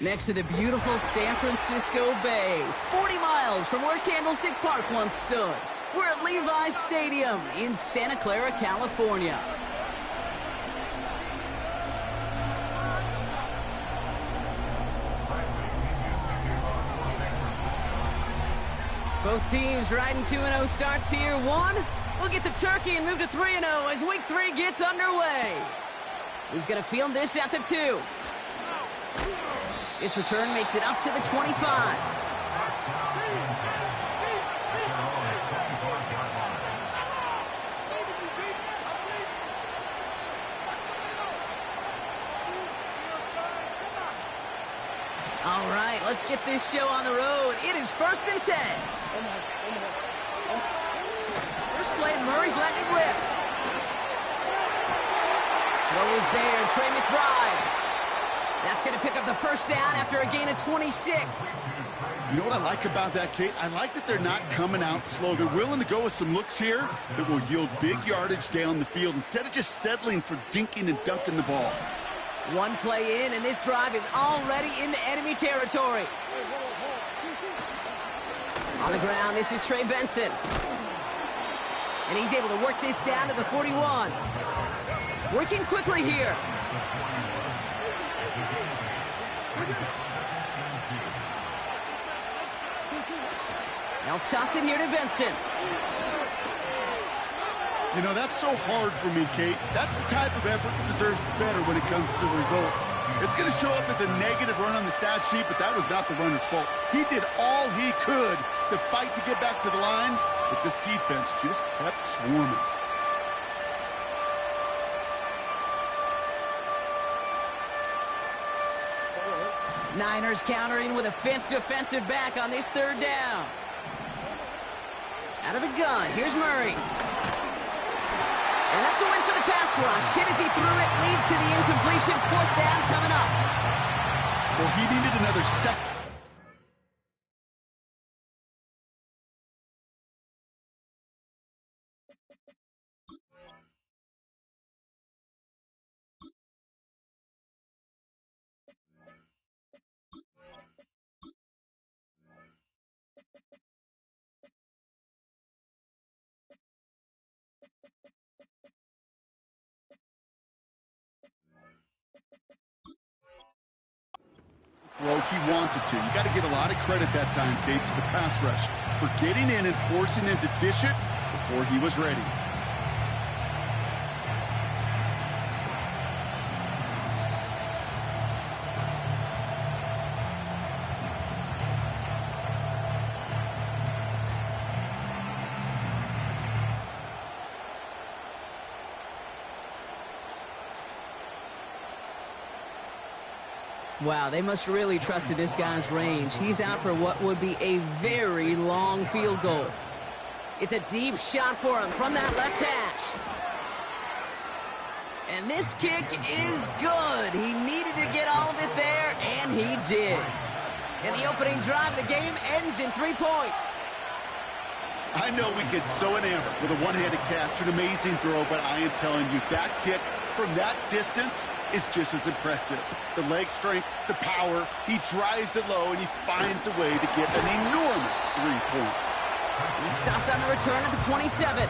Next to the beautiful San Francisco Bay, 40 miles from where Candlestick Park once stood. We're at Levi's Stadium in Santa Clara, California. Both teams riding 2-0 starts here. One, we'll get the turkey and move to 3-0 as week 3 gets underway. He's going to field this at the 2. This return makes it up to the 25. All right, let's get this show on the road. It is 1st and 10. First play, Murray's letting it rip. Throw is there, Trey McBride. That's going to pick up the first down after a gain of 26. You know what I like about that, Kate? I like that they're not coming out slow. They're willing to go with some looks here that will yield big yardage down the field instead of just settling for dinking and dunking the ball. One play in, and this drive is already into enemy territory. On the ground, this is Trey Benson. And he's able to work this down to the 41. Working quickly here. They'll toss it here to Benson. You know, that's so hard for me, Kate. That's the type of effort that deserves better when it comes to the results. It's going to show up as a negative run on the stat sheet, but that was not the runner's fault. He did all he could to fight to get back to the line, but this defense just kept swarming. Niners countering with a 5th defensive back on this 3rd down. Out of the gun, here's Murray. And that's a win for the pass rush. Hit as he threw it, leads to the incompletion. 4th down coming up. Well, he needed another second. Well, he wants it to. You got to give a lot of credit that time, Kate, to the pass rush for getting in and forcing him to dish it before he was ready. Wow, they must really trusted this guy's range. He's out for what would be a very long field goal. It's a deep shot for him from that left hash. And this kick is good. He needed to get all of it there, and he did. And the opening drive of the game ends in 3 points. I know we get so enamored with a one-handed catch, an amazing throw, but I am telling you, that kick from that distance is just as impressive. The leg strength, the power, he drives it low, and he finds a way to get an enormous 3 points. He stopped on the return at the 27.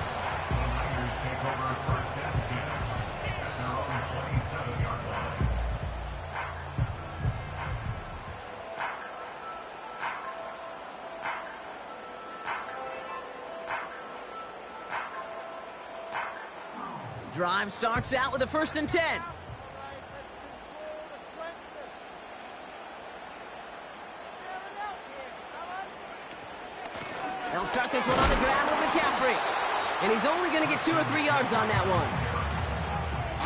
Drive starts out with a 1st and 10. They'll start this one on the ground with McCaffrey. And he's only going to get 2 or 3 yards on that one.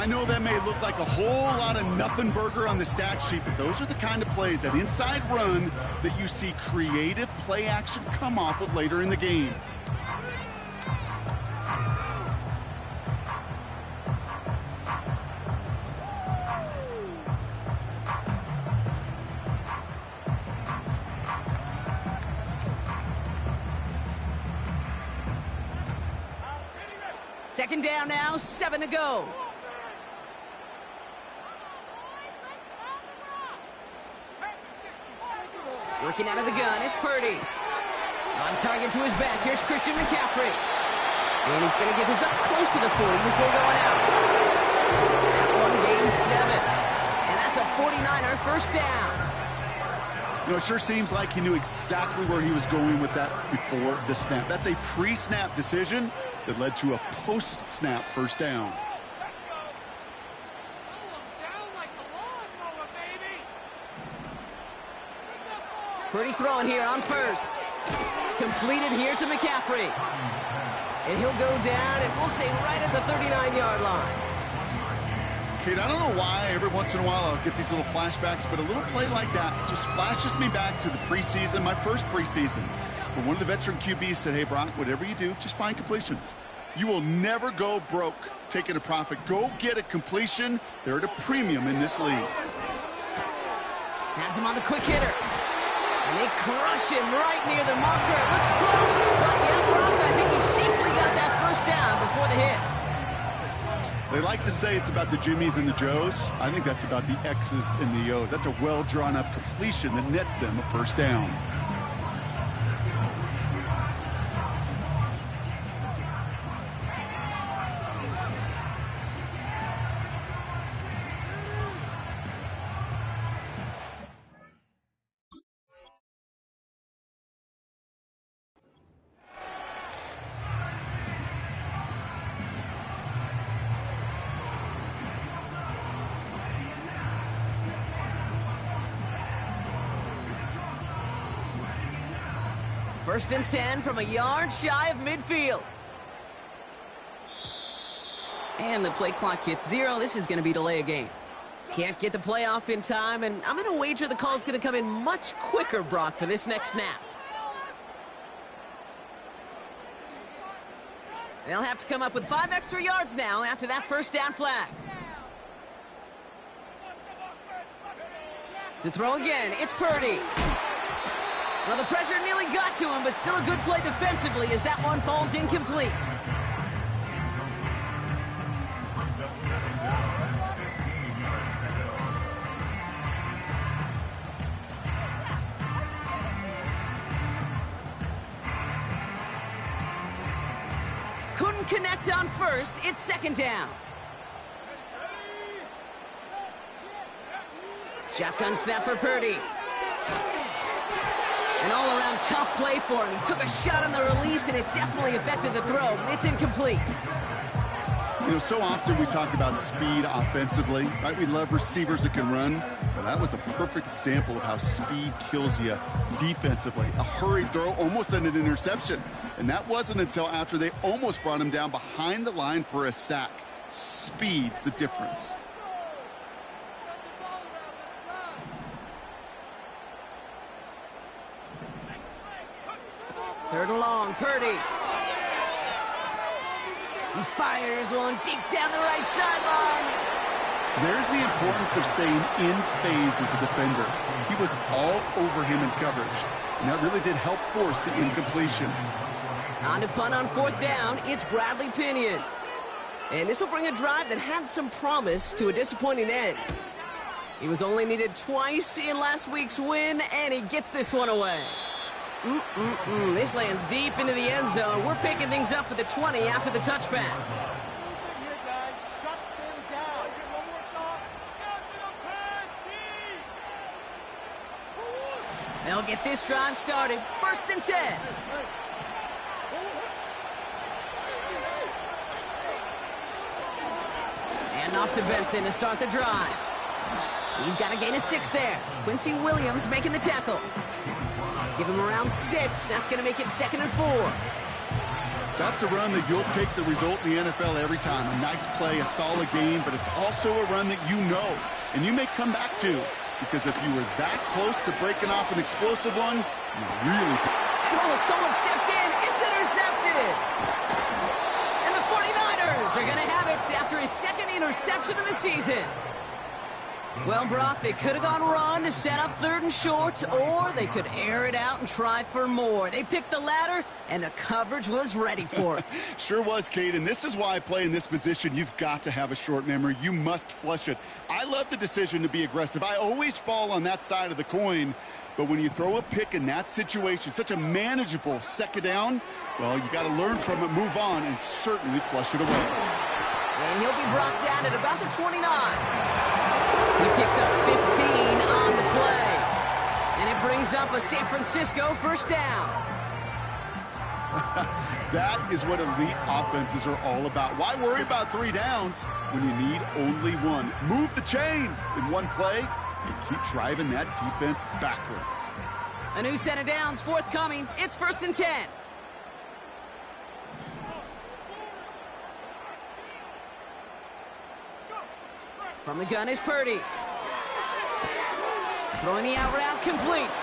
I know that may look like a whole lot of nothing burger on the stat sheet, but those are the kind of plays, that inside run, that you see creative play action come off of later in the game. Second down now, 7 to go. Working out of the gun, it's Purdy. On target to his back, here's Christian McCaffrey. And he's going to get this up close to the 40 before going out. That one gains 7. And that's a 49er first down. You know, it sure seems like he knew exactly where he was going with that before the snap. That's a pre-snap decision that led to a post-snap first down. Purdy throwing here on first. Completed here to McCaffrey. And he'll go down, and we'll say right at the 39-yard line. Kate, I don't know why every once in a while I'll get these little flashbacks, but a little play like that just flashes me back to the preseason, my first preseason. But one of the veteran QBs said, hey, Brock, whatever you do, just find completions. You will never go broke taking a profit. Go get a completion. They're at a premium in this league. Has him on the quick hitter. And they crush him right near the marker. It looks close, but yeah, Brock, I think he safely got that first down before the hit. They like to say it's about the Jimmies and the Joes. I think that's about the X's and the O's. That's a well-drawn-up completion that nets them a first down. First and 10 from a yard shy of midfield. And the play clock hits 0. This is going to be delay a game. Can't get the play off in time, and I'm going to wager the call's going to come in much quicker, Brock, for this next snap. They'll have to come up with 5 extra yards now after that first down flag. To throw again, it's Purdy. Well, the pressure nearly got to him, but still a good play defensively as that one falls incomplete. Couldn't connect on first. It's second down. Shotgun snap for Purdy. An all-around tough play for him. He took a shot on the release, and it definitely affected the throw. It's incomplete. You know, so often we talk about speed offensively, right? We love receivers that can run. Well, that was a perfect example of how speed kills you defensively. A hurried throw, almost an interception. And that wasn't until after they almost brought him down behind the line for a sack. Speed's the difference. Third and long, Purdy. He fires one deep down the right sideline. There's the importance of staying in phase as a defender. He was all over him in coverage, and that really did help force the incompletion. On to punt on fourth down, it's Bradley Pinion. And this will bring a drive that had some promise to a disappointing end. He was only needed twice in last week's win, and he gets this one away. This lands deep into the end zone. We're picking things up at the 20 after the touchback. They'll get this drive started. First and 10. And off to Benson to start the drive. He's got a gain of 6 there. Quincy Williams making the tackle. Give him around 6. That's going to make it 2nd and 4. That's a run that you'll take the result in the NFL every time. A nice play, a solid game, but it's also a run that you know and you may come back to, because if you were that close to breaking off an explosive one, you really... Oh, someone stepped in. It's intercepted. And the 49ers are going to have it after his 2nd interception of the season. Well, Brock, they could have gone run to set up 3rd and short, or they could air it out and try for more. They picked the latter, and the coverage was ready for it. Sure was, Kate, and this is why I play in this position. You've got to have a short memory. You must flush it. I love the decision to be aggressive. I always fall on that side of the coin, But when you throw a pick in that situation, such a manageable second down, well, you got to learn from it, move on, and certainly flush it away. And he'll be brought down at about the 29. He picks up 15 on the play. And it brings up a San Francisco first down. That is what elite offenses are all about. Why worry about 3 downs when you need only one? Move the chains in one play and keep driving that defense backwards. A new set of downs forthcoming. It's 1st and 10. From the gun is Purdy. Throwing the out route complete.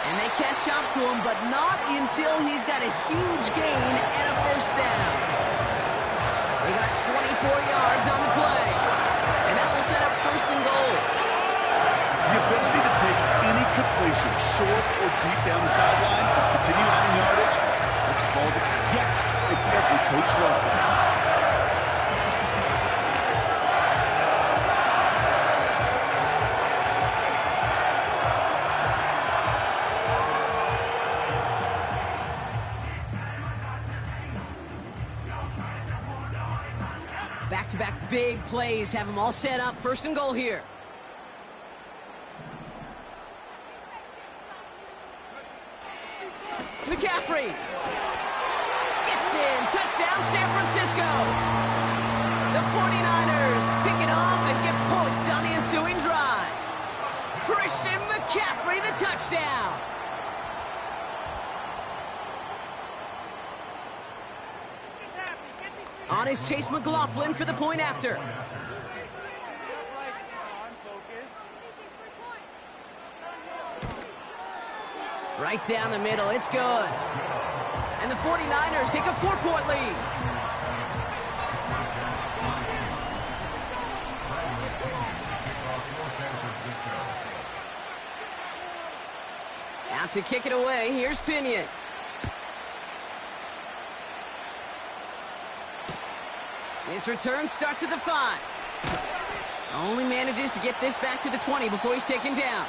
And they catch up to him, but not until he's got a huge gain and a first down. They got 24 yards on the play. And that will set up 1st and goal. The ability to take any completion, short or deep down the sideline, and continue adding yardage, that's called yak, and every coach loves it. Back-to-back big plays have them all set up. 1st and goal here. McCaffrey gets in. Touchdown, San Francisco. The 49ers pick it off and get points on the ensuing drive. Christian McCaffrey, the touchdown. On is Chase McLaughlin for the point after. Right down the middle, it's good. And the 49ers take a 4-point lead. Out to kick it away, here's Pinion. His return starts at the 5. Only manages to get this back to the 20 before he's taken down.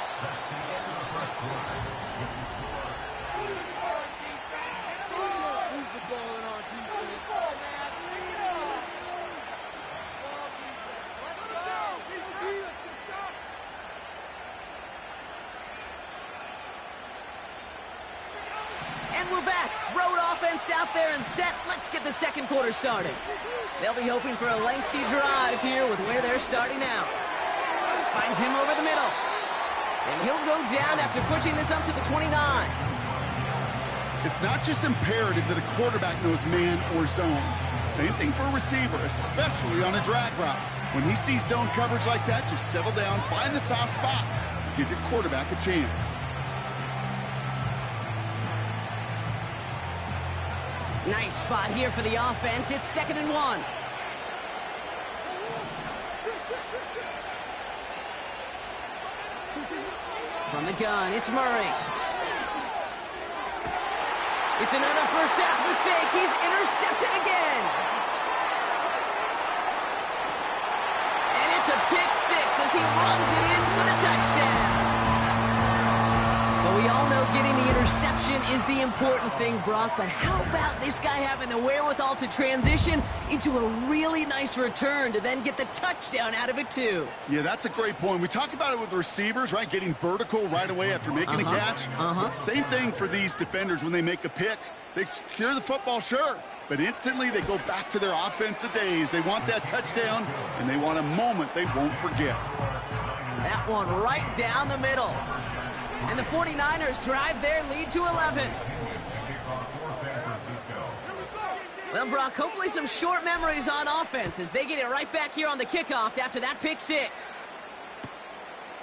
And we're back. Road offense out there and set. Let's get the second quarter started. They'll be hoping for a lengthy drive here with where they're starting out. Finds him over the middle. And he'll go down after pushing this up to the 29. It's not just imperative that a quarterback knows man or zone. Same thing for a receiver, especially on a drag route. When he sees zone coverage like that, just settle down, find the soft spot, give your quarterback a chance. Nice spot here for the offense. It's 2nd and 1. From the gun, it's Murray. It's another first half mistake. He's intercepted again. And it's a pick 6 as he runs it in for the touchdown. But we all know getting the interception is the important thing, Brock. But how about this guy having the wherewithal to transition into a really nice return to then get the touchdown out of it, too? Yeah, that's a great point. We talk about it with receivers, right? Getting vertical right away after making a catch. Same thing for these defenders when they make a pick. They secure the football, sure, but instantly they go back to their offensive days. They want that touchdown, and they want a moment they won't forget. That one right down the middle. And the 49ers drive their lead to 11. Well, Brock, hopefully some short memories on offense as they get it right back here on the kickoff after that pick 6.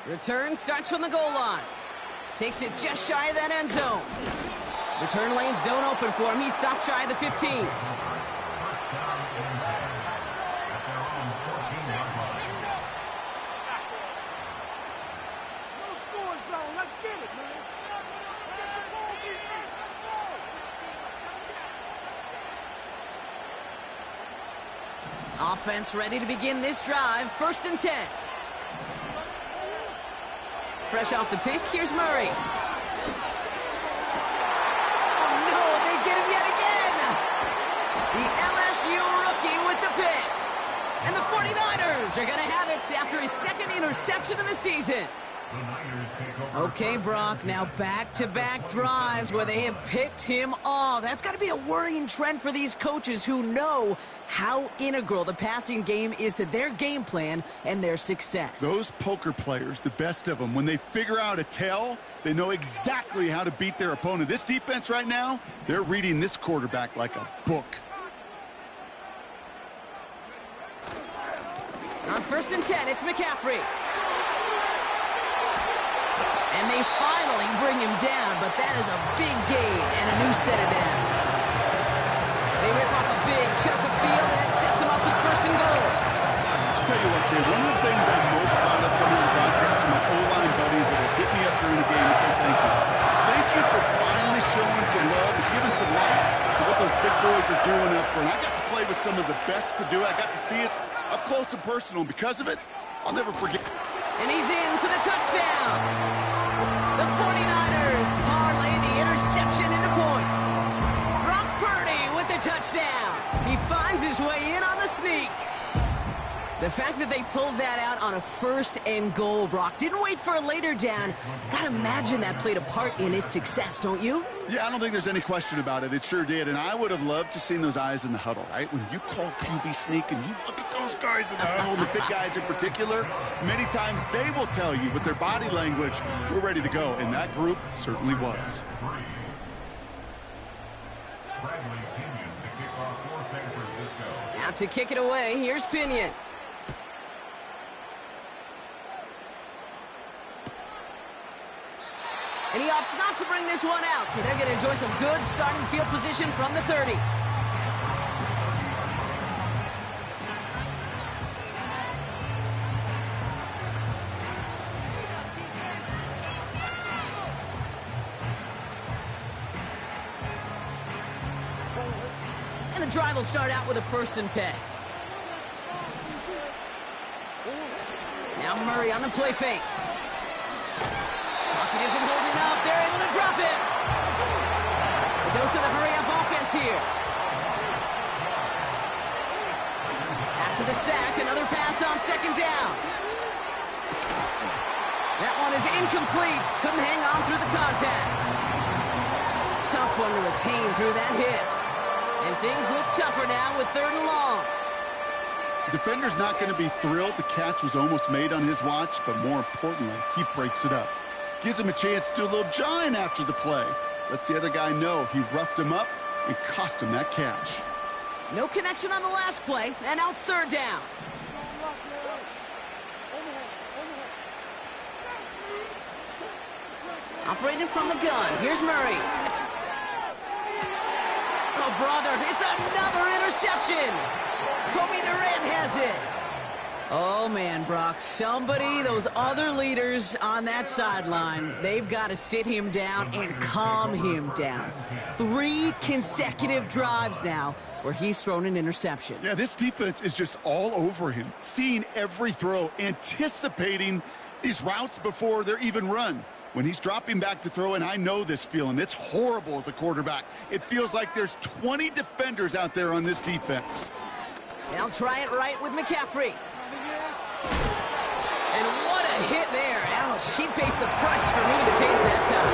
Return starts from the goal line. Takes it just shy of that end zone. Return lanes don't open for him. He stops shy of the 15. Offense ready to begin this drive. 1st and 10. Fresh off the pick, here's Murray. Oh, no, they get him yet again. The LSU rookie with the pick. And the 49ers are going to have it after his second interception of the season. Okay, Brock, now back-to-back drives where they have picked him off. That's got to be a worrying trend for these coaches who know how integral the passing game is to their game plan and their success. Those poker players, the best of them, when they figure out a tell, they know exactly how to beat their opponent. This defense right now, they're reading this quarterback like a book. On 1st and 10, it's McCaffrey. And they finally bring him down, but that is a big gain and a new set of downs. They rip off a big chunk of field, and it sets him up with 1st and goal. I'll tell you what, kid, one of the things I'm most proud of coming to the broadcast are my O-line buddies that have hit me up during the game and say thank you. Thank you for finally showing some love and giving some light to what those big boys are doing up front. I got to play with some of the best to do it. I got to see it up close and personal, and because of it, I'll never forget. And he's in for the touchdown. The 49ers parlay the interception into points. Brock Purdy with the touchdown. He finds his way in on the sneak. The fact that they pulled that out on a 1st and goal, Brock, didn't wait for a later down. Gotta imagine that played a part in its success, don't you? Yeah, I don't think there's any question about it. It sure did, and I would have loved to seen those eyes in the huddle, right? When you call QB sneak and you look at those guys in the huddle, the big guys in particular, many times they will tell you with their body language, we're ready to go, and that group certainly was. Out to kick it away, here's Pinion. And he opts not to bring this one out, so they're going to enjoy some good starting field position from the 30. And the drive will start out with a 1st and 10. Now Murray on the play fake. Pocket isn't holding up. They're able to drop it. A dose of the hurry-up offense here. After the sack, another pass on 2nd down. That one is incomplete. Couldn't hang on through the contact. Tough one to retain through that hit. And things look tougher now with 3rd and long. Defender's not going to be thrilled the catch was almost made on his watch, but more importantly, he breaks it up. Gives him a chance to do a little jawing after the play. Lets the other guy know he roughed him up and cost him that catch. No connection on the last play, and now it's 3rd down. Operating from the gun, here's Murray. Oh, brother, it's another interception. Kobe Durant has it. Oh, man, Brock, those other leaders on that sideline, they've got to sit him down and calm him down. 3 consecutive drives now where he's thrown an interception. Yeah, this defense is just all over him, seeing every throw, anticipating these routes before they're even run. When he's dropping back to throw, and I know this feeling, it's horrible as a quarterback. It feels like there's 20 defenders out there on this defense. They'll try it right with McCaffrey. And what a hit there. Ouch, she pays the price for moving the chains that time.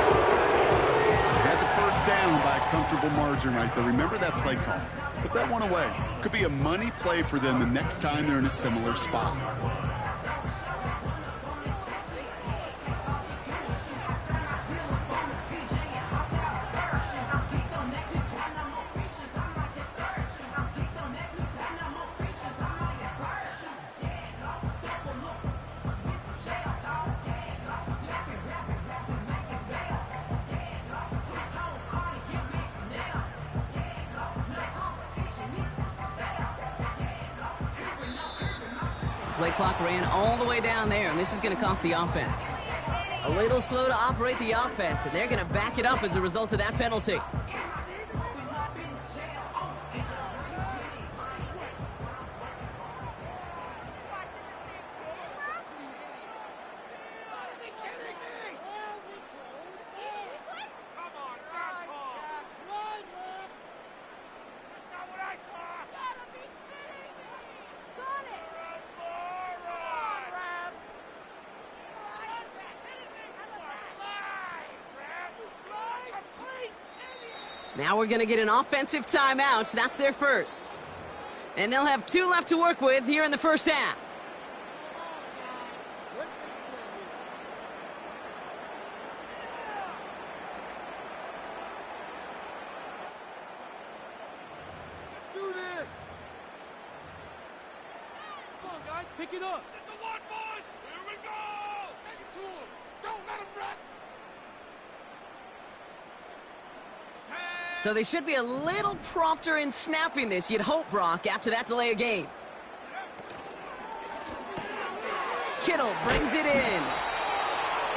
They had the 1st down by a comfortable margin right there. Remember that play call. Put that one away. Could be a money play for them the next time they're in a similar spot. Play clock ran all the way down there, and this is going to cost the offense. A little slow to operate the offense, and they're going to back it up as a result of that penalty. Now we're going to get an offensive timeout. That's their first. And they'll have 2 left to work with here in the first half. Pick it up. Get the one, boys. Here we go. Take it to him. Don't let him rest. So they should be a little prompter in snapping this, you'd hope, Brock, after that delay of game. Kittle brings it in.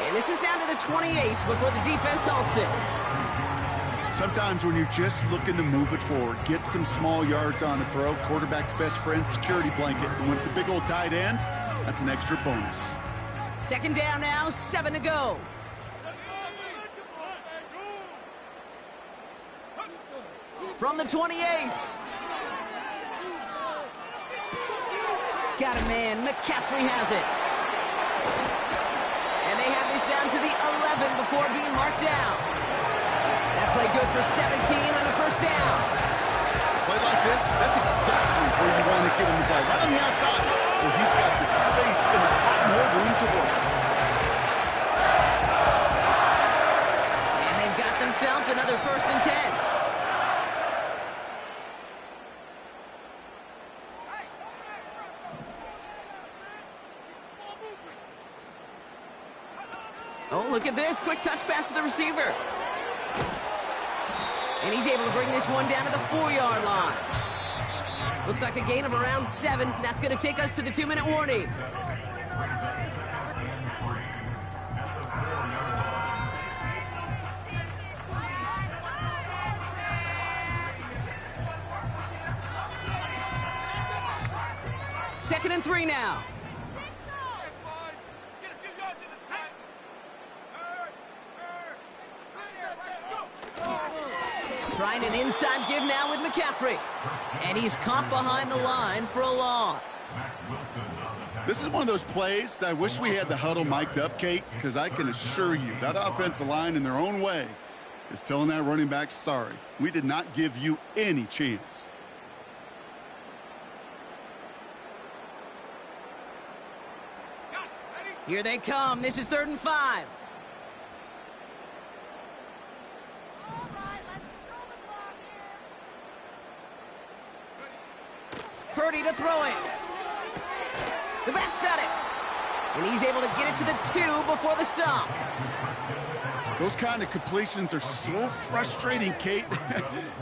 And this is down to the 28 before the defense halts it. Sometimes when you're just looking to move it forward, get some small yards on a throw, quarterback's best friend, security blanket. And when it's a big old tight end, that's an extra bonus. Second down now, 7 to go. From the 28. Got a man, McCaffrey has it. And they have this down to the 11 before being marked down. That play good for 17 on the first down. Play like this, that's exactly where you want to get him to go. Right on the outside, where he's got the space and a lot more room to work. And they've got themselves another 1st and 10. Oh, look at this. Quick touch pass to the receiver. And he's able to bring this one down to the 4-yard line. Looks like a gain of around 7. That's going to take us to the 2-minute warning. Second and 3 now. Trying an inside give now with McCaffrey. And he's caught behind the line for a loss. This is one of those plays that I wish we had the huddle mic'd up, Kate, because I can assure you that offensive line in their own way is telling that running back, sorry, we did not give you any chance. Here they come. This is 3rd and 5. Purdy to throw it. The back's got it. And he's able to get it to the 2 before the stop. Those kind of completions are so frustrating, Kate.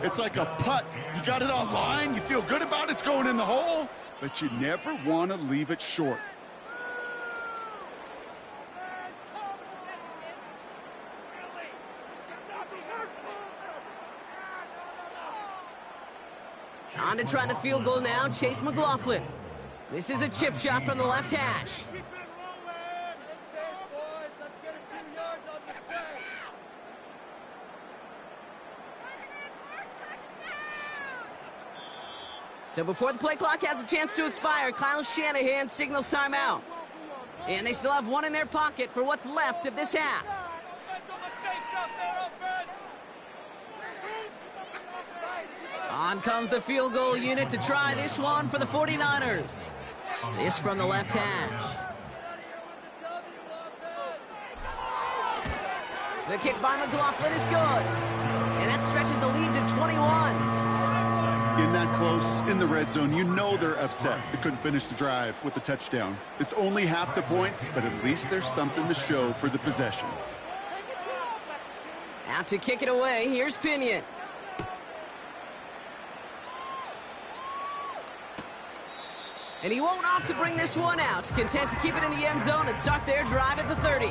It's like a putt. You got it on line, you feel good about it, it's going in the hole, but you never want to leave it short. On to try the field goal now, Chase McLaughlin. This is a chip shot from the left hash. So before the play clock has a chance to expire, Kyle Shanahan signals timeout. And they still have one in their pocket for what's left of this half. On comes the field goal unit to try this one for the 49ers. This from the left hash. The kick by McLaughlin is good. And that stretches the lead to 21. In that close, in the red zone, you know they're upset. They couldn't finish the drive with the touchdown. It's only half the points, but at least there's something to show for the possession. Out to kick it away, here's Pinion. And he won't opt to bring this one out. Content to keep it in the end zone and start their drive at the 30.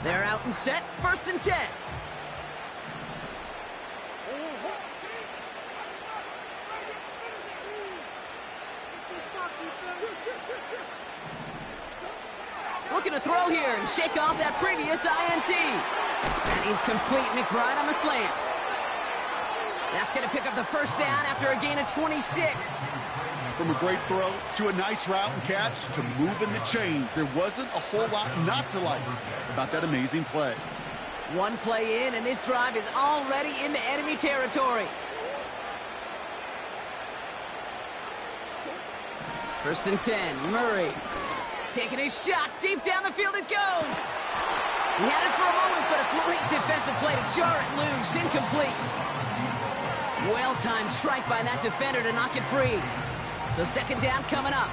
They're out and set, 1st and 10. Looking going to throw here and shake off that previous INT. And he's complete. McBride on the slant. That's going to pick up the first down after a gain of 26. From a great throw to a nice route and catch to moving the chains, there wasn't a whole lot not to like about that amazing play. One play in, and this drive is already into enemy territory. First and 10, Murray. Taking his shot, deep down the field it goes. He had it for a moment, but a great defensive play to jar it loose, incomplete. Well-timed strike by that defender to knock it free. So second down coming up.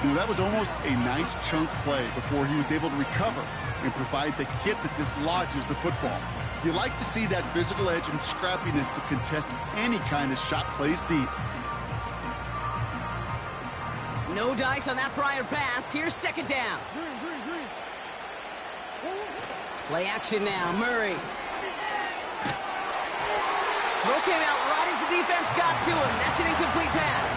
You know, that was almost a nice chunk play before he was able to recover and provide the hit that dislodges the football. You like to see that physical edge and scrappiness to contest any kind of shot plays deep. No dice on that prior pass. Here's second down. Play action now, Murray. Throw came out right as the defense got to him. That's an incomplete pass.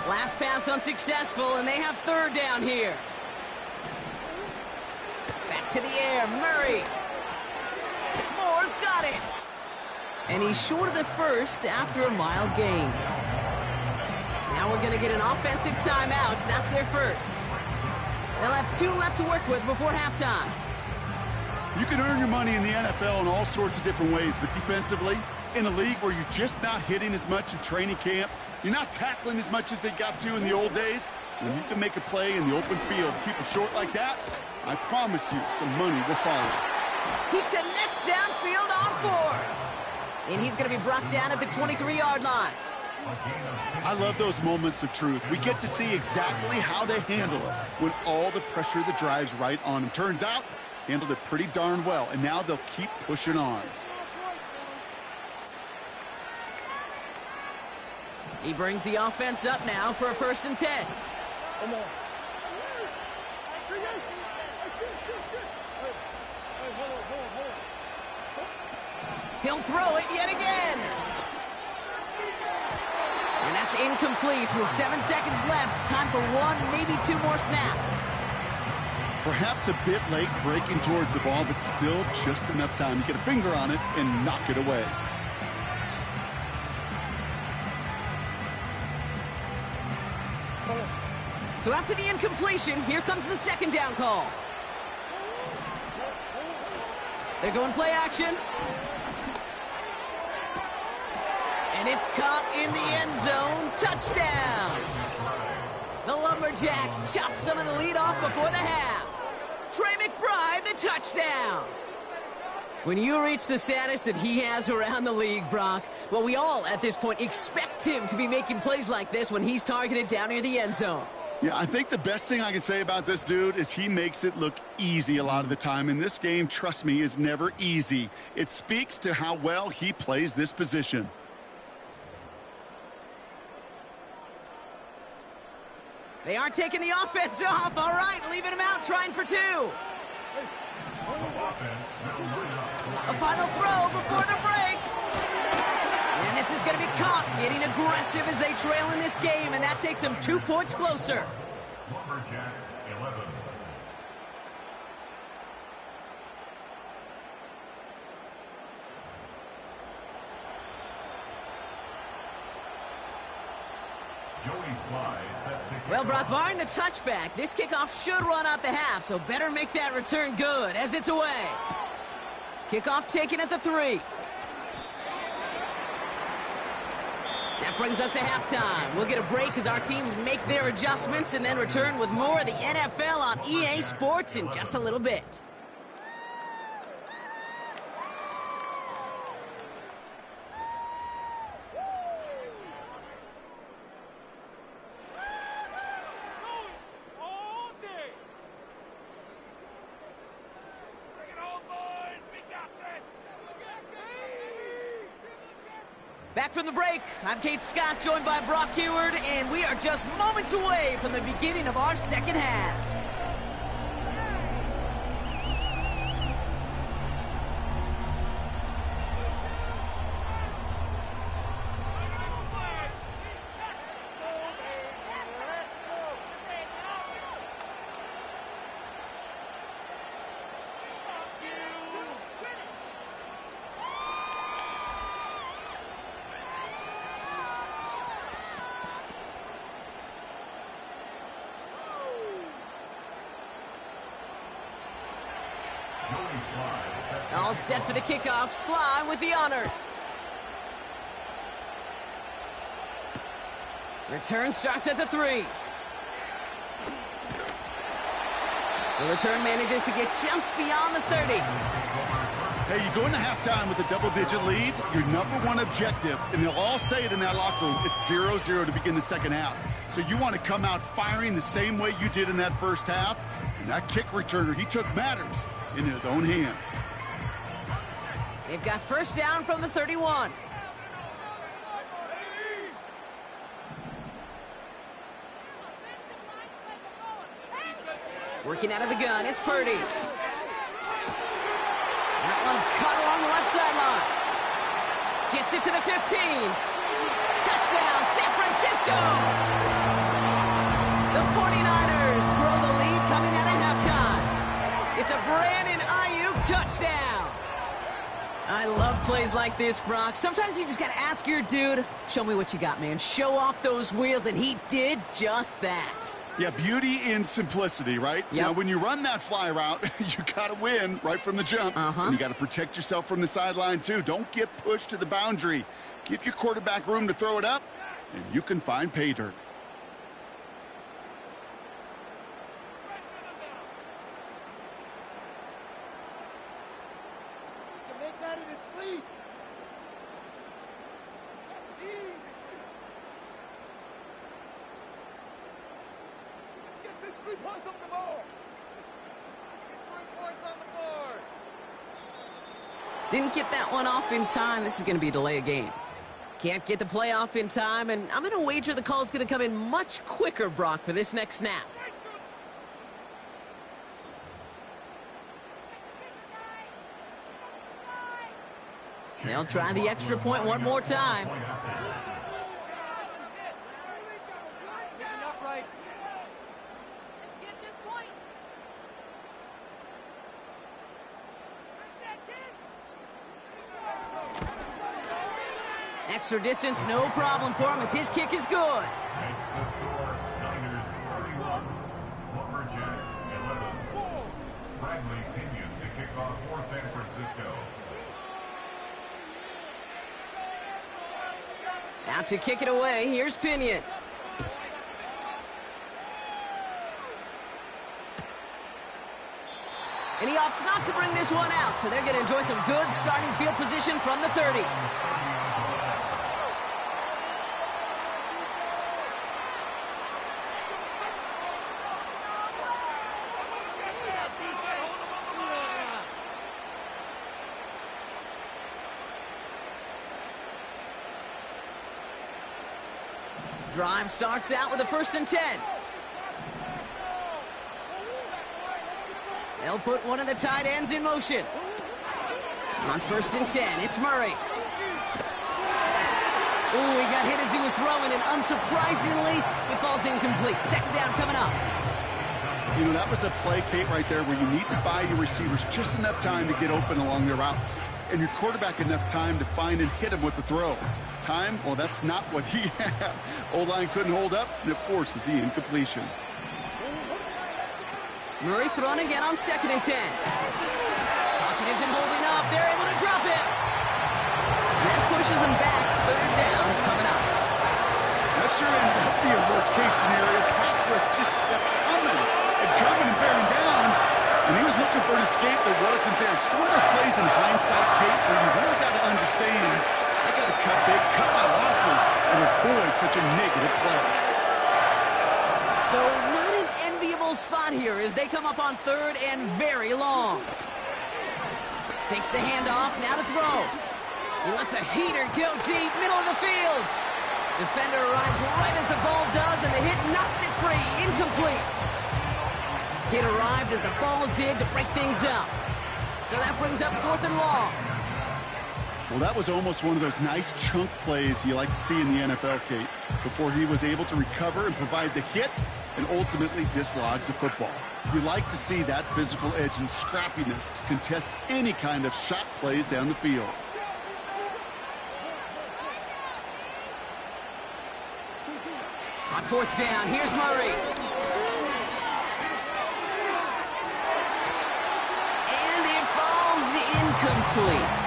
Last pass unsuccessful, and they have third down here. Back to the air, Murray. Moore's got it. And he's short of the first after a mild gain. Now we're going to get an offensive timeout. That's their first. They'll have 2 left to work with before halftime. You can earn your money in the NFL in all sorts of different ways, but defensively, in a league where you're just not hitting as much in training camp, you're not tackling as much as they got to in the old days, when you can make a play in the open field, keep it short like that, I promise you some money will follow. He connects downfield on 4. And he's going to be brought down at the 23-yard line. I love those moments of truth. We get to see exactly how they handle it when all the pressure that drives right on them. Turns out, handled it pretty darn well, and now they'll keep pushing on. He brings the offense up now for a first and 10. Come on. He'll throw it yet again. And that's incomplete with 7 seconds left. Time for 1, maybe 2 more snaps. Perhaps a bit late breaking towards the ball, but still just enough time to get a finger on it and knock it away. So after the incompletion, here comes the second down call. They're going play action. And it's caught in the end zone. Touchdown! The Lumberjacks chop some of the lead off before the half. Trey McBride, the touchdown! When you reach the status that he has around the league, Brock, well, we all at this point expect him to be making plays like this when he's targeted down near the end zone. Yeah, I think the best thing I can say about this dude is he makes it look easy a lot of the time. And this game, trust me, is never easy. It speaks to how well he plays this position. They aren't taking the offense off. All right, leaving him out, trying for 2. A final throw before the break. And this is going to be caught, getting aggressive as they trail in this game, and that takes them 2 points closer. Lumberjacks 11. Well, Brock, barring the touchback, this kickoff should run out the half, so better make that return good as it's away. Kickoff taken at the 3. That brings us to halftime. We'll get a break as our teams make their adjustments and then return with more of the NFL on EA Sports in just a little bit. Back from the break, I'm Kate Scott, joined by Brock Heward, and we are just moments away from the beginning of our second half. All set for the kickoff. Sly with the honors. Return starts at the 3. The return manages to get just beyond the 30. Hey, you go into halftime with a double-digit lead, your number one objective, and they'll all say it in that locker room, it's 0-0 to begin the second half. So you want to come out firing the same way you did in that first half. And that kick returner, he took matters in his own hands. They've got first down from the 31. Working out of the gun, it's Purdy. That one's caught along the left sideline. Gets it to the 15. Touchdown, San Francisco! The 49ers grow the lead coming out of halftime. It's a Brandon Ayuk touchdown. I love plays like this, Brock. Sometimes you just got to ask your dude, show me what you got, man. Show off those wheels, and he did just that. Yeah, beauty in simplicity, right? Yep. Now, when you run that fly route, you got to win right from the jump. And you got to protect yourself from the sideline, too. Don't get pushed to the boundary. Give your quarterback room to throw it up, and you can find pay dirt. Make that in his sleep. Easy. Get this 3 points on the board. Get 3 points on the board. Didn't get that one off in time. This is going to be a delay of game. Can't get the play off in time, and I'm going to wager the call is going to come in much quicker, Brock, for this next snap. They'll try the extra point one more time. Extra distance, no problem for him as his kick is good. Out to kick it away, here's Pinion. And he opts not to bring this one out, so they're going to enjoy some good starting field position from the 30. Drive starts out with a 1st and 10. They'll put one of the tight ends in motion. On 1st and 10, it's Murray. Ooh, he got hit as he was throwing, and unsurprisingly, it falls incomplete. Second down coming up. You know, that was a play, Kate, right there where you need to buy your receivers just enough time to get open along their routes. And your quarterback enough time to find and hit him with the throw. Time? Well, that's not what he had. O-line couldn't hold up, and it forces the incompletion. Murray thrown again on 2nd and 10. Pocket isn't holding up. They're able to drop it. And that pushes them back. 3rd down coming up. That sure ended up being a worst-case scenario. Pass rush just kept coming and bearing down. And he was looking for an escape that wasn't there. Just one of those plays in hindsight, Kate, where you really got to understand, I got to cut big, cut my losses, and avoid such a negative play. So not an enviable spot here as they come up on 3rd and very long. Takes the handoff, now to throw. He lets a heater go deep, middle of the field. Defender arrives right as the ball does, and the hit knocks it free. Incomplete. Hit arrived as the ball did to break things up. So that brings up 4th and long. Well, that was almost one of those nice chunk plays you like to see in the NFL, Kate, before he was able to recover and provide the hit and ultimately dislodge the football. You like to see that physical edge and scrappiness to contest any kind of shot plays down the field. On 4th down, here's Murray. And it falls incomplete.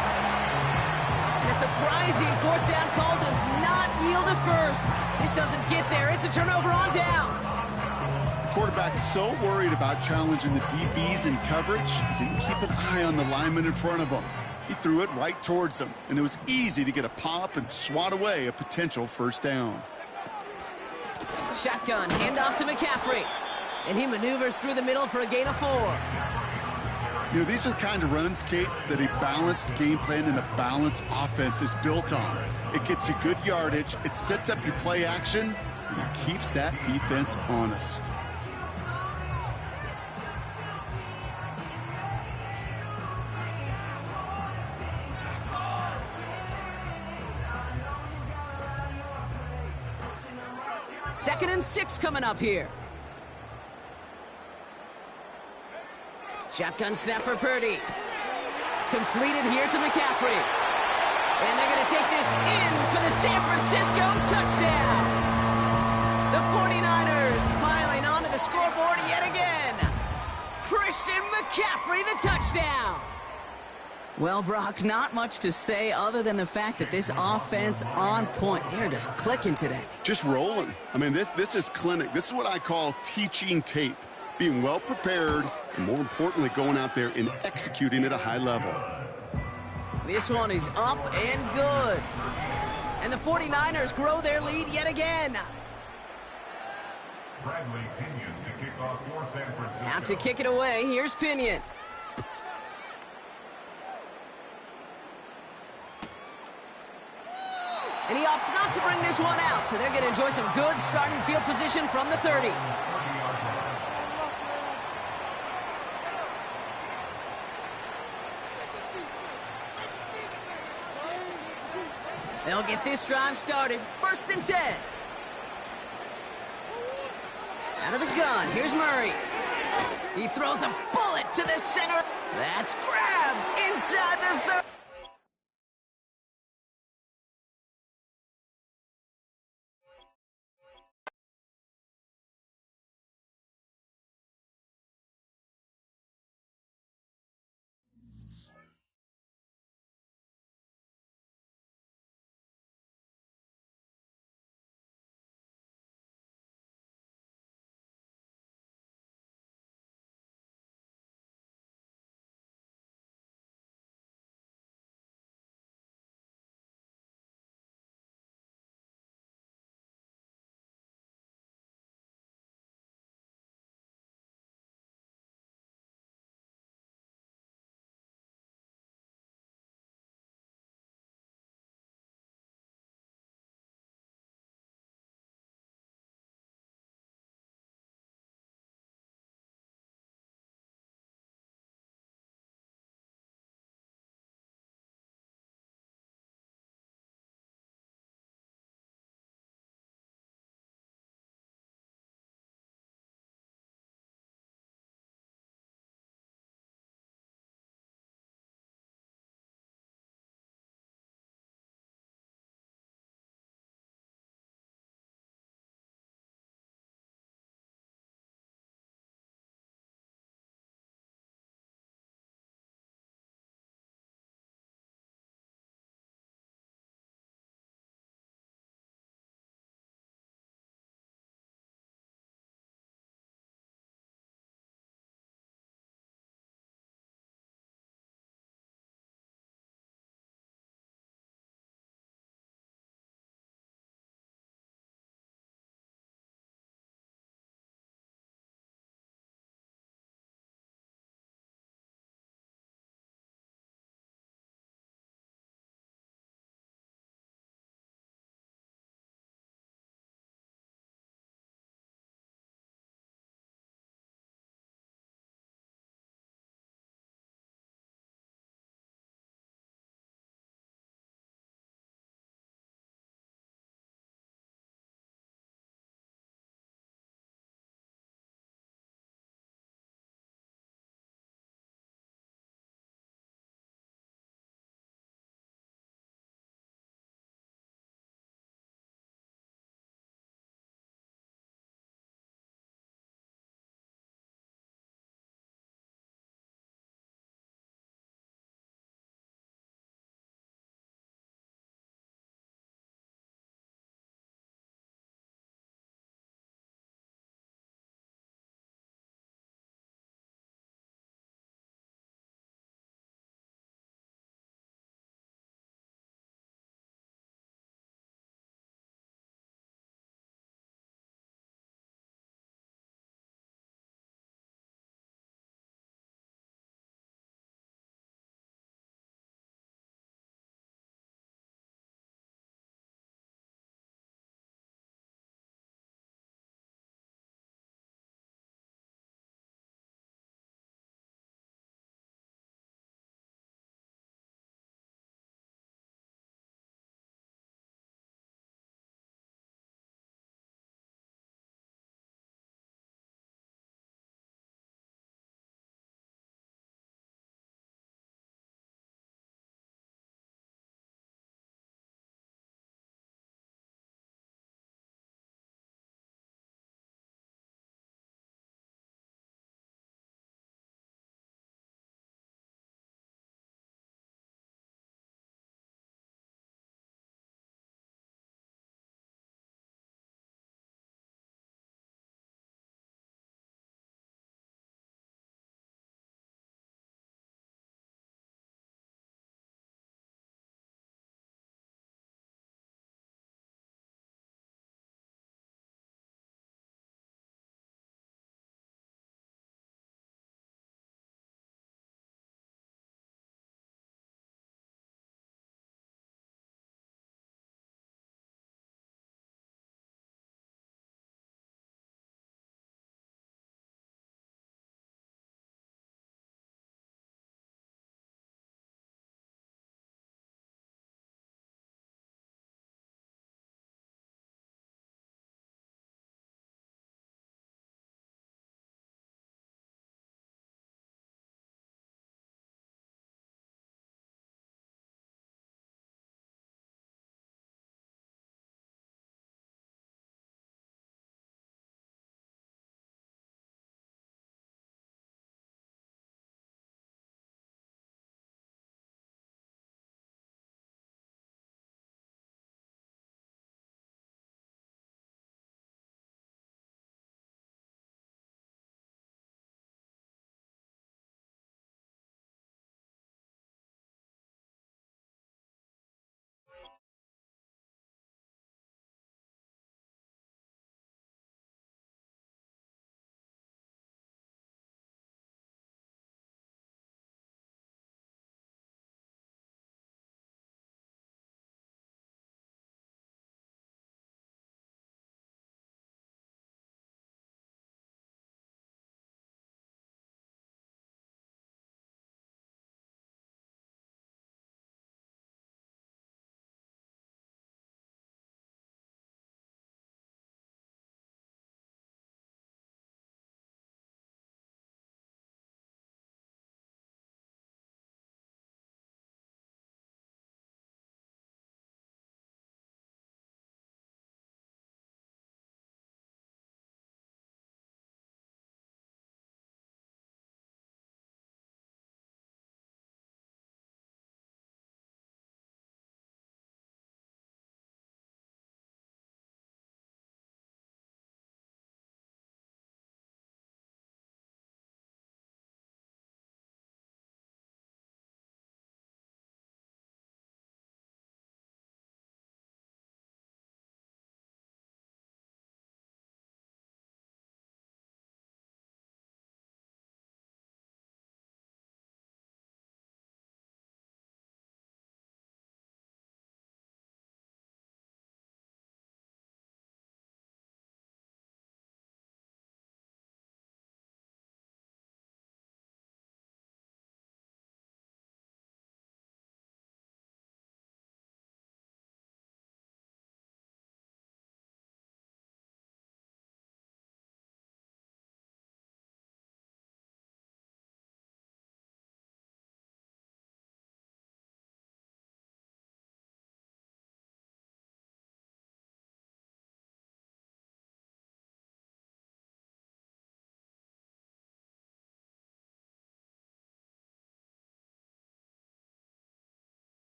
And a surprising 4th down call does not yield a first. This doesn't get there. It's a turnover on downs. The quarterback's so worried about challenging the DBs in coverage, he didn't keep an eye on the lineman in front of him. He threw it right towards him, and it was easy to get a pop and swat away a potential first down. Shotgun, handoff to McCaffrey. And he maneuvers through the middle for a gain of 4. You know, these are the kind of runs, Kate, that a balanced game plan and a balanced offense is built on. It gets you good yardage, it sets up your play action, and it keeps that defense honest. Second and 6 coming up here. Shotgun snap for Purdy. Completed here to McCaffrey. And they're going to take this in for the San Francisco touchdown. The 49ers piling onto the scoreboard yet again. Christian McCaffrey, the touchdown. Well, Brock, not much to say other than the fact that this offense on point. They're just clicking today. Just rolling. I mean, this is clinic. This is what I call teaching tape. Being well prepared, and more importantly, going out there and executing at a high level. This one is up and good. And the 49ers grow their lead yet again. Bradley Pinion to kick off for San Francisco. Out to kick it away, here's Pinion. And he opts not to bring this one out, so they're going to enjoy some good starting field position from the 30. They'll get this drive started. 1st and 10. Out of the gun, here's Murray. He throws a bullet to the center. That's grabbed inside the 30.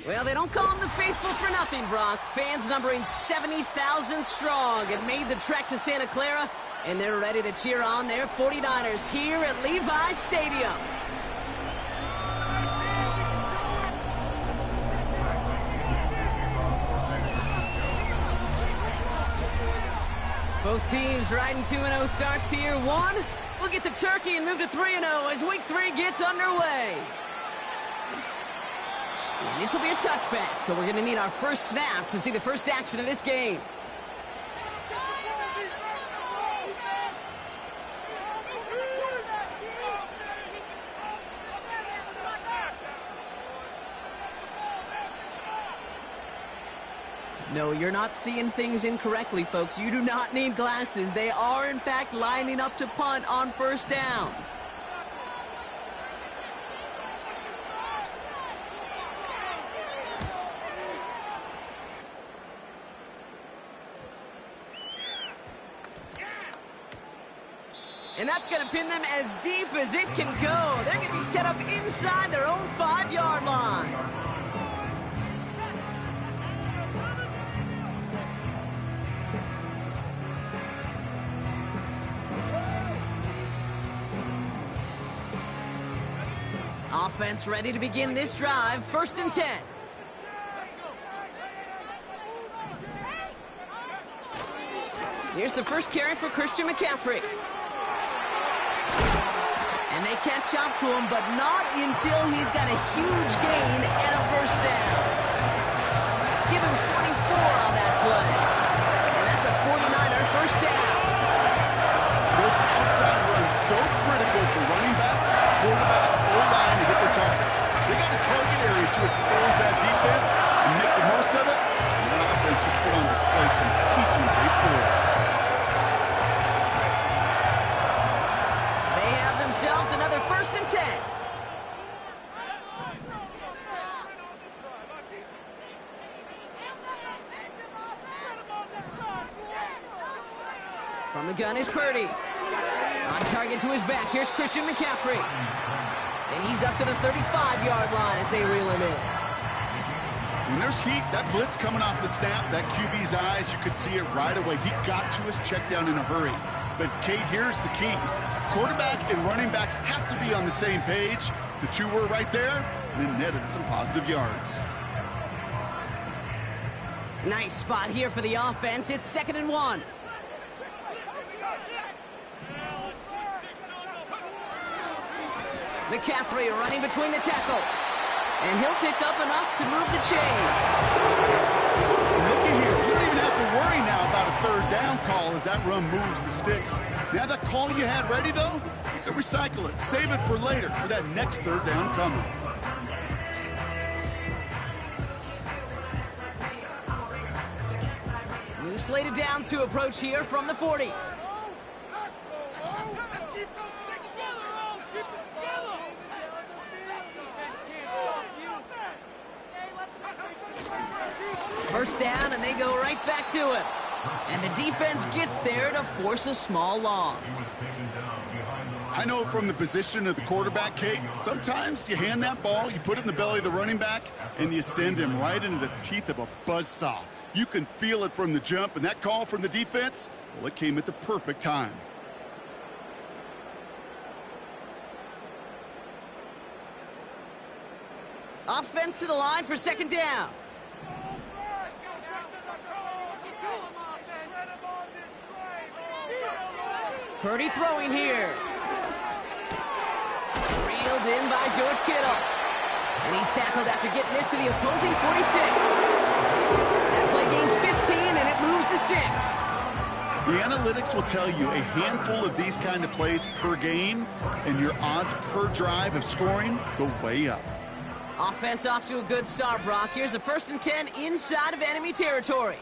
Well, they don't call them the faithful for nothing, Brock. Fans numbering 70,000 strong have made the trek to Santa Clara, and they're ready to cheer on their 49ers here at Levi's Stadium. Both teams riding 2-0 starts here. One, we'll get the turkey and move to 3-0 as Week 3 gets underway. And this will be a touchback, so we're going to need our first snap to see the first action of this game. No, you're not seeing things incorrectly, folks. You do not need glasses. They are, in fact, lining up to punt on first down. And that's going to pin them as deep as it can go. They're going to be set up inside their own 5-yard line. Offense ready to begin this drive. 1st and 10. Here's the first carry for Christian McCaffrey. And they catch up to him, but not until he's got a huge gain and a first down. Give him 24 on that play. And that's a 49er first down. Those outside runs so critical for running back, quarterback, or line to hit their targets. They got a target area to expose that defense and make the most of it. And that offense just put on display some teaching tape for it. They have themselves another 1st and 10. From the gun is Purdy. On target to his back. Here's Christian McCaffrey. And he's up to the 35-yard line as they reel him in. When there's heat, that blitz coming off the snap, that QB's eyes, you could see it right away. He got to his check down in a hurry. But, Kate, here's the key. Quarterback and running back have to be on the same page. The two were right there, and then netted some positive yards. Nice spot here for the offense. It's 2nd and 1. McCaffrey running between the tackles. And he'll pick up enough to move the chains. Looky here. You don't even have to worry now about a 3rd down call as that run moves the sticks. Now that call you had ready, though, you can recycle it. Save it for later for that next 3rd down coming. New slated downs to approach here from the 40. First down, and they go right back to it. And the defense gets there to force a small loss. I know from the position of the quarterback, Kate, sometimes you hand that ball, you put it in the belly of the running back, and you send him right into the teeth of a buzzsaw. You can feel it from the jump, and that call from the defense, well, it came at the perfect time. Offense to the line for 2nd down. Purdy throwing here. Reeled in by George Kittle. And he's tackled after getting this to the opposing 46. That play gains 15, and it moves the sticks. The analytics will tell you a handful of these kind of plays per game, and your odds per drive of scoring go way up. Offense off to a good start, Brock. Here's a 1st and 10 inside of enemy territory.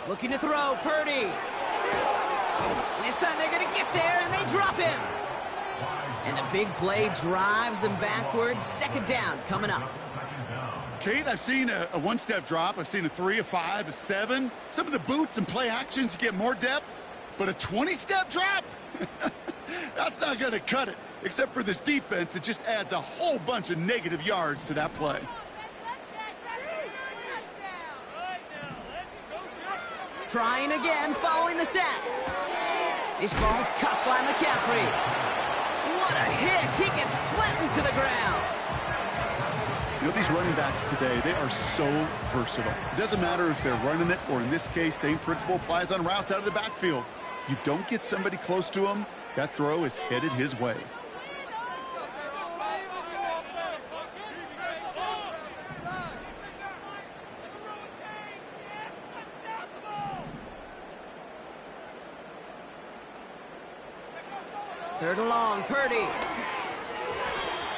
Looking to throw, Purdy. And this time they're going to get there, and they drop him. And the big play drives them backwards. 2nd down coming up. Kate, I've seen a one-step drop. I've seen a 3, a 5, a 7. Some of the boots and play actions, you get more depth. But a 20-step drop? That's not going to cut it. Except for this defense, it just adds a whole bunch of negative yards to that play. Trying again following the sack. This ball's caught by McCaffrey. What a hit! He gets flattened to the ground. You know, these running backs today, they are so versatile. It doesn't matter if they're running it, or in this case, same principle applies on routes out of the backfield. You don't get somebody close to him, that throw is headed his way. Third and long, Purdy.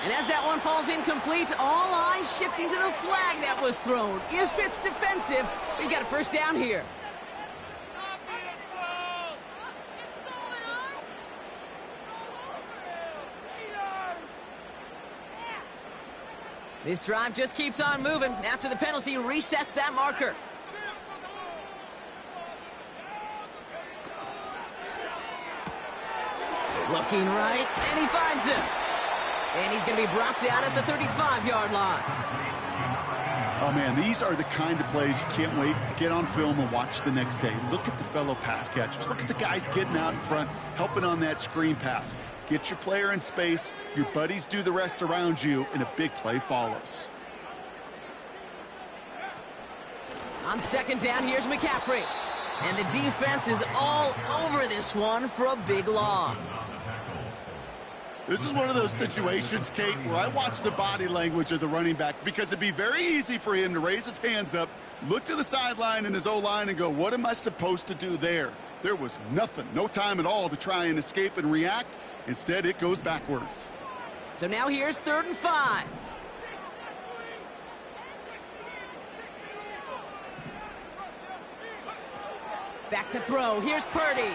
And as that one falls incomplete, all eyes shifting to the flag that was thrown. If it's defensive, we've got a first down here. This drive just keeps on moving. After the penalty, resets that marker. Looking right, and he finds him. And he's going to be brought down at the 35-yard line. Oh, man, these are the kind of plays you can't wait to get on film and watch the next day. Look at the fellow pass catchers. Look at the guys getting out in front, helping on that screen pass. Get your player in space, your buddies do the rest around you, and a big play follows. On second down, here's McCaffrey. And the defense is all over this one for a big loss. This is one of those situations, Kate, where I watch the body language of the running back, because it'd be very easy for him to raise his hands up, look to the sideline in his O-line and go, what am I supposed to do there? There was nothing, no time at all to try and escape and react. Instead, it goes backwards. So now here's 3rd and 5. Back to throw. Here's Purdy.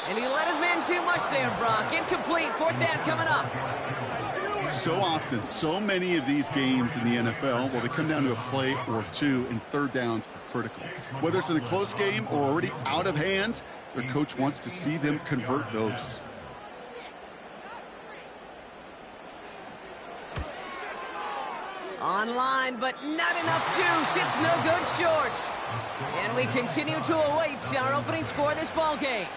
And he let his man too much there, Brock. Incomplete. 4th down coming up. So often, so many of these games in the NFL, well, they come down to a play or two, and third downs are critical. Whether it's in a close game or already out of hand, their coach wants to see them convert those. Online, but not enough juice. It's no good short. And we continue to await our opening score of this ball game.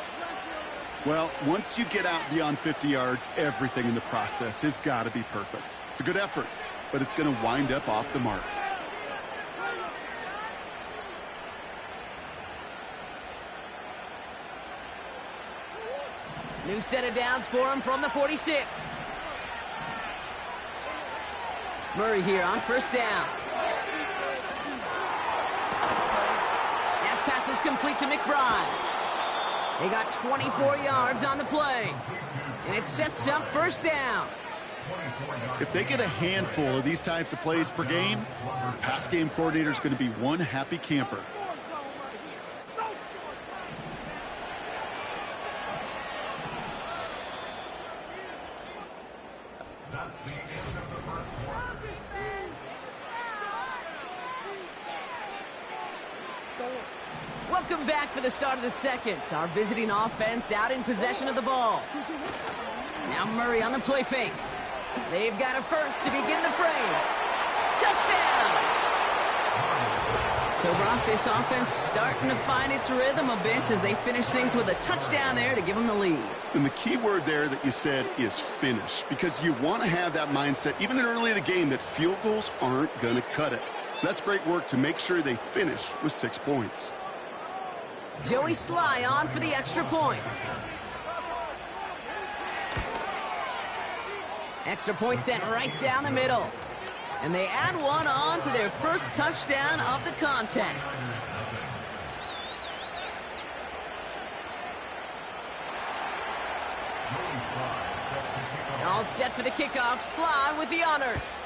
Well, once you get out beyond 50 yards, everything in the process has got to be perfect. It's a good effort, but it's going to wind up off the mark. New set of downs for him from the 46. Murray here on 1st down. That pass is complete to McBride. They got 24 yards on the play. And it sets up 1st down. If they get a handful of these types of plays per game, the pass game coordinator is going to be one happy camper. Welcome back for the start of the second. Our visiting offense out in possession of the ball. Now Murray on the play fake. They've got a first to begin the frame. Touchdown! So, Brock, this offense starting to find its rhythm a bit as they finish things with a touchdown there to give them the lead. And the key word there that you said is finish, because you want to have that mindset, even early in the game, that field goals aren't going to cut it. So that's great work to make sure they finish with 6 points. Joey Sly on for the extra point. Extra point sent right down the middle. And they add one on to their first touchdown of the contest. All set for the kickoff. Sly with the honors.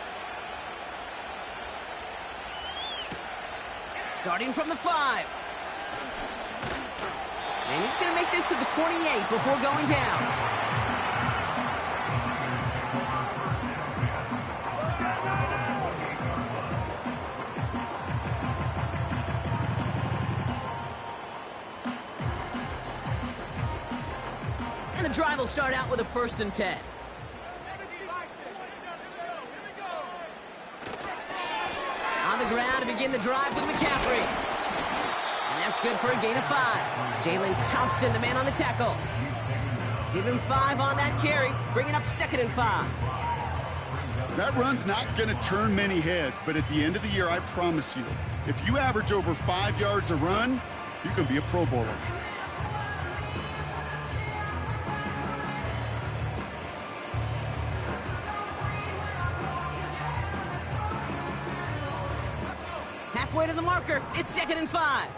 Starting from the 5. And he's going to make this to the 28 before going down. the drive will start out with a 1st and 10. On the ground to begin the drive with McCaffrey. And that's good for a gain of 5. Jalen Thompson, the man on the tackle. Give him 5 on that carry, bringing up 2nd and 5. That run's not going to turn many heads, but at the end of the year, I promise you, if you average over 5 yards a run, you can be a Pro Bowler. Halfway to the marker, it's 2nd and 5.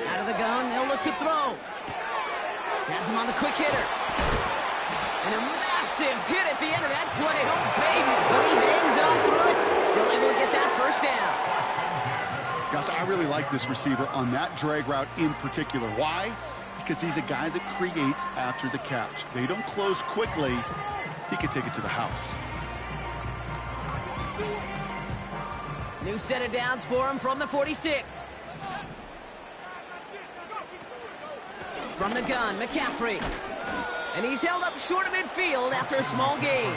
Out of the gun, they'll look to throw. Has him on the quick hitter. And a massive hit at the end of that play. Oh, baby. But he hangs on through it. Still able to get that 1st down. Gosh, I really like this receiver on that drag route in particular. Why? Because he's a guy that creates after the catch. They don't close quickly. He could take it to the house. New set of downs for him from the 46. From the gun, McCaffrey. And he's held up short of midfield after a small gain.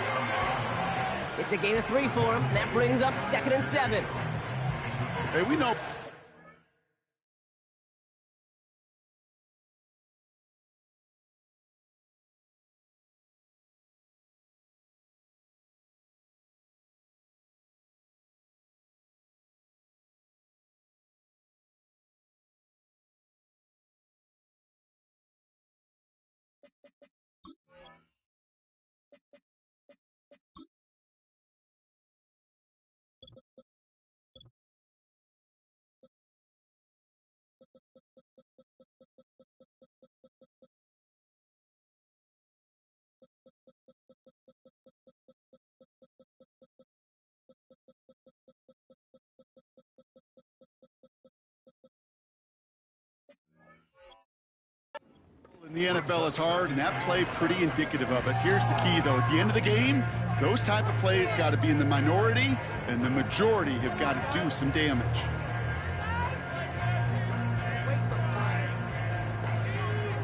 It's a gain of 3 for him. That brings up 2nd and 7. Hey, we know. The NFL is hard, and that play pretty indicative of it. Here's the key, though. At the end of the game, those type of plays got to be in the minority, and the majority have got to do some damage.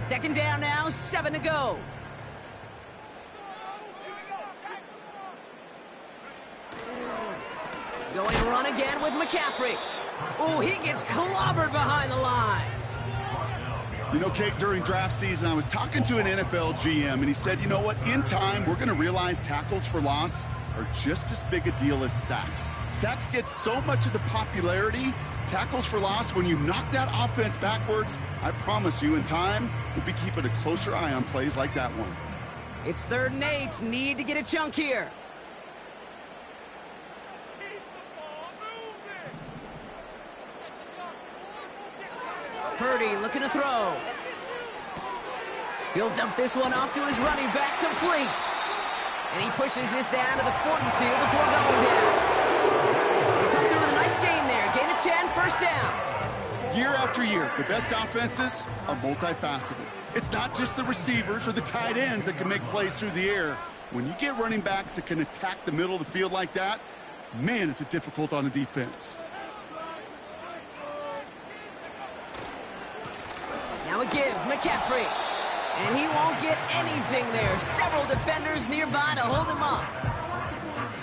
Second down now, 7 to go. Going to run again with McCaffrey. Oh, he gets clobbered behind the line. You know, Kate, during draft season, I was talking to an NFL GM, and he said, you know what, in time, we're going to realize tackles for loss are just as big a deal as sacks. Sacks get so much of the popularity. Tackles for loss, when you knock that offense backwards, I promise you, in time, we'll be keeping a closer eye on plays like that one. It's 3rd and 8. Need to get a chunk here. Purdy looking to throw. He'll dump this one off to his running back, complete. And he pushes this down to the 42 before going down. They come through with a nice gain there. Gain of 10, 1st down. Year after year, the best offenses are multifaceted. It's not just the receivers or the tight ends that can make plays through the air. When you get running backs that can attack the middle of the field like that, man, is it difficult on the defense. Now a give, McCaffrey. And he won't get anything there. Several defenders nearby to hold him up.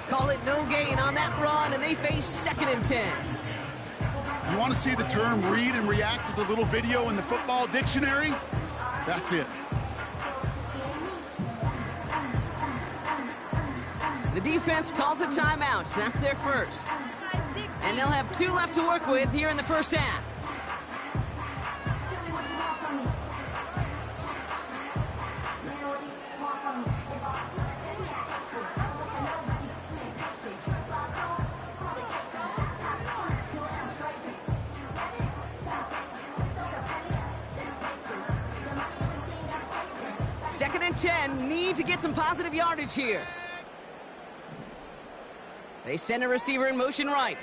Call it no gain on that run, and they face 2nd and 10. You want to see the term read and react with a little video in the football dictionary? That's it. The defense calls a timeout. That's their 1st. And they'll have 2 left to work with here in the 1st half. Second and 10, need to get some positive yardage here. They send a receiver in motion right.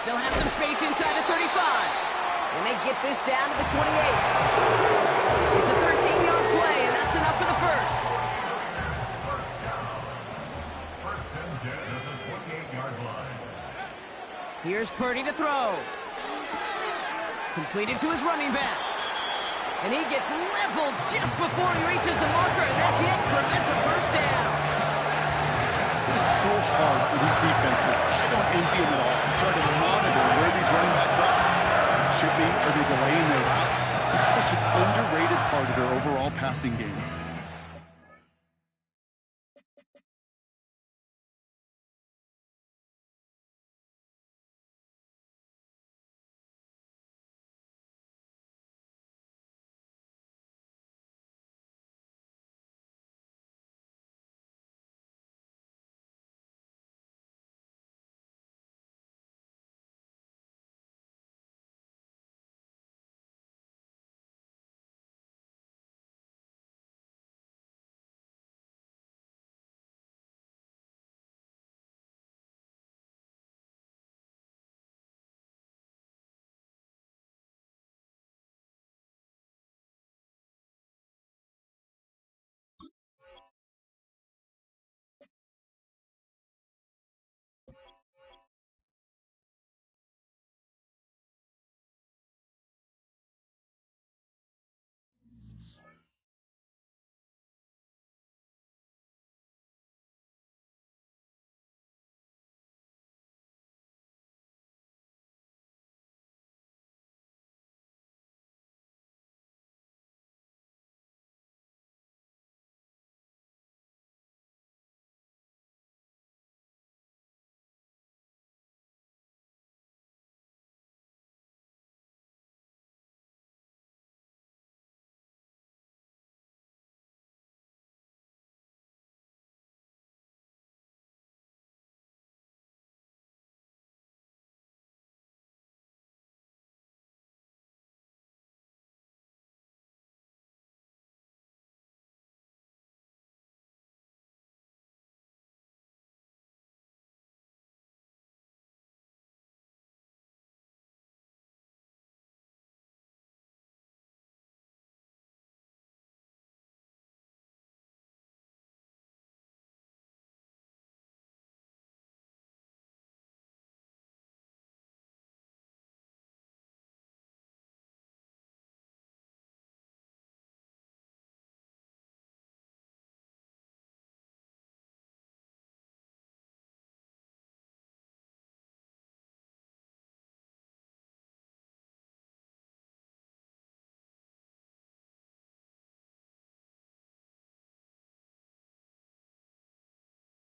Still have some space inside the 35. And they get this down to the 28. It's a 13-yard play, and that's enough for the 1st. First and 10 at the 28-yard line. Here's Purdy to throw. Completed to his running back. And he gets leveled just before he reaches the marker, and that hit prevents a first down. It is so hard for these defenses. I don't envy them at all. Try to monitor where these running backs are. Chipping, are they delaying their route? It's such an underrated part of their overall passing game.